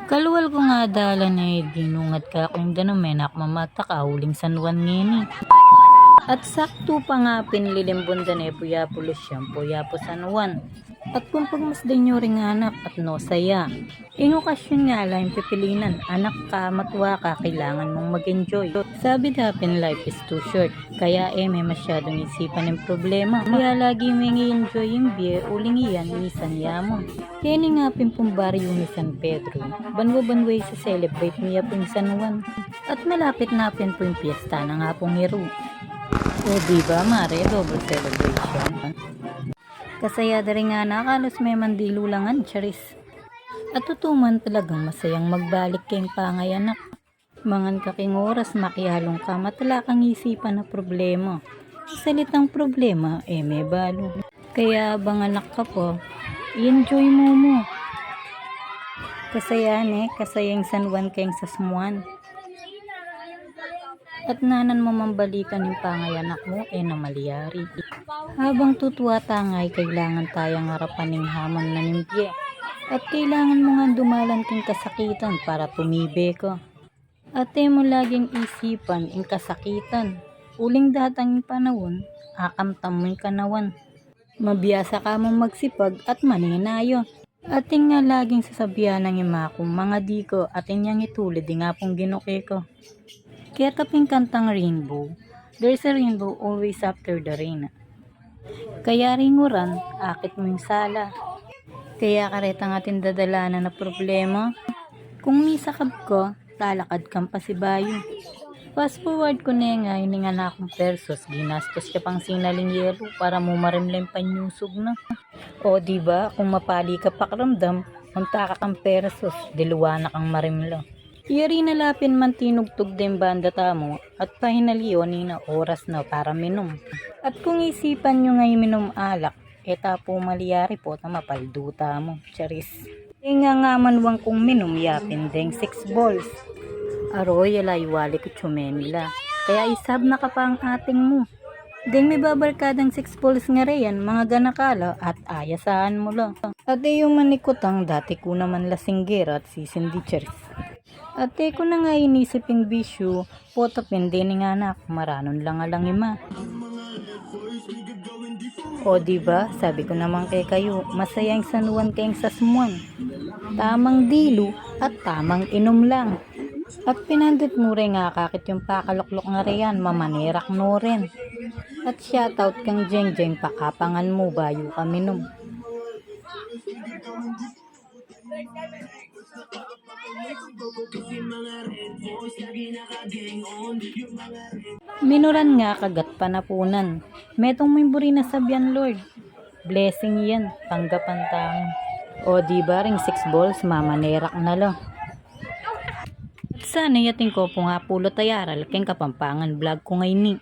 Kaluwal ko nga dala na dinungat ka kung danamen ak mamata ka huling San Juan ngini. At sakto pa nga pinlilimbon dane puyapulo siyang puyapo San Juan. At kung pagmasdan nyo ring anak at no saya. In okasyon nga lang pipilinan, anak ka, matwa ka, kailangan mong mag-enjoy. Sabi dapin life is too short, kaya may masyadong isipan ng problema. Kaya lagi may enjoy yung biye, uling iyan, nisan yamon. Kaya ni nga pimpumbaryo ni San Pedro, banwa-banway sa celebrate niya pong San Juan. At malapit na po yung piyesta na nga pong Hero. O diba mare, double celebration. Kasaya dari nga na, kalos may mandilo langan, charis. At tutuman talagang masayang magbalik kayong pangayanak. Mangan kaking oras makihalong ka, matala kang isipan na problema. Salitang problema, may balo. Kaya bang anak ka po, i-enjoy mo. Kasayang San Juan kayong sasmuan. At nanan mo mambalikan yung pangayanak mo, na maliyari. Habang tutuwa tangay, kailangan tayong harapan ng hamon na nimbye. At kailangan mo nga dumalan ting kasakitan para tumibe ko. At mo laging isipan yung kasakitan. Uling datang panahon, akamtam mo yung kanawan. Mabiyasa ka mong magsipag at maninayo. At nga laging sasabihan ng ima kong mga diko at inyang itulid di nga pong ginuki ko. Kaya kaping kantang rainbow, there's a rainbow always after the rain. Kaya ringuran, akit mo yung sala. Kaya kareta nga tindadalanan na problema. Kung misakab ko, talakad kang pasibayo. Fast forward ko na nga, hininga na akong persos, ginastos ka pang sinaling yelo para mo marimlem panyusog na. O diba, kung mapali ka pakramdam, munta ka kang persos, diluwa na kang marimlo. Iyari nalapin man tinugtog din banda tamo at pahinaliyo ni na oras na para minom. At kung isipan nyo ngay minom alak, tapo maliyari po na mapalduta mo, charis. Nga manwang kung minom yapin deng 6 balls. Aroy alaywali ko tsumenila, kaya isab na ka pa ang ating mo. Deng may babarkadang 6 balls nga reyan, mga ganakala at ayasaan mo lang. At yung manikotang dati ko naman lasinggera at sisindi charis. At ko na nga inisip yung bisyo, poto pindi ni nga anak, maranon lang alang ima. O diba, sabi ko naman kay kayo, masayang San Juan kayong sasmuan. Tamang dilo at tamang inom lang. At pinandot mo rin nga kakit yung pakaloklok nga riyan, mamanerak no rin. At shoutout kang Jeng Jeng, pakapangan mo bayo ka minom. Minuran nga kagat panapunan. Metong mimburi na sabyan Lord. Blessing yan, tanggapan tang. O diba ring 6 balls, mamanerak na lo. Sana yating ko po nga pulo tayaral keng kapampangan vlog ko ngayon ni.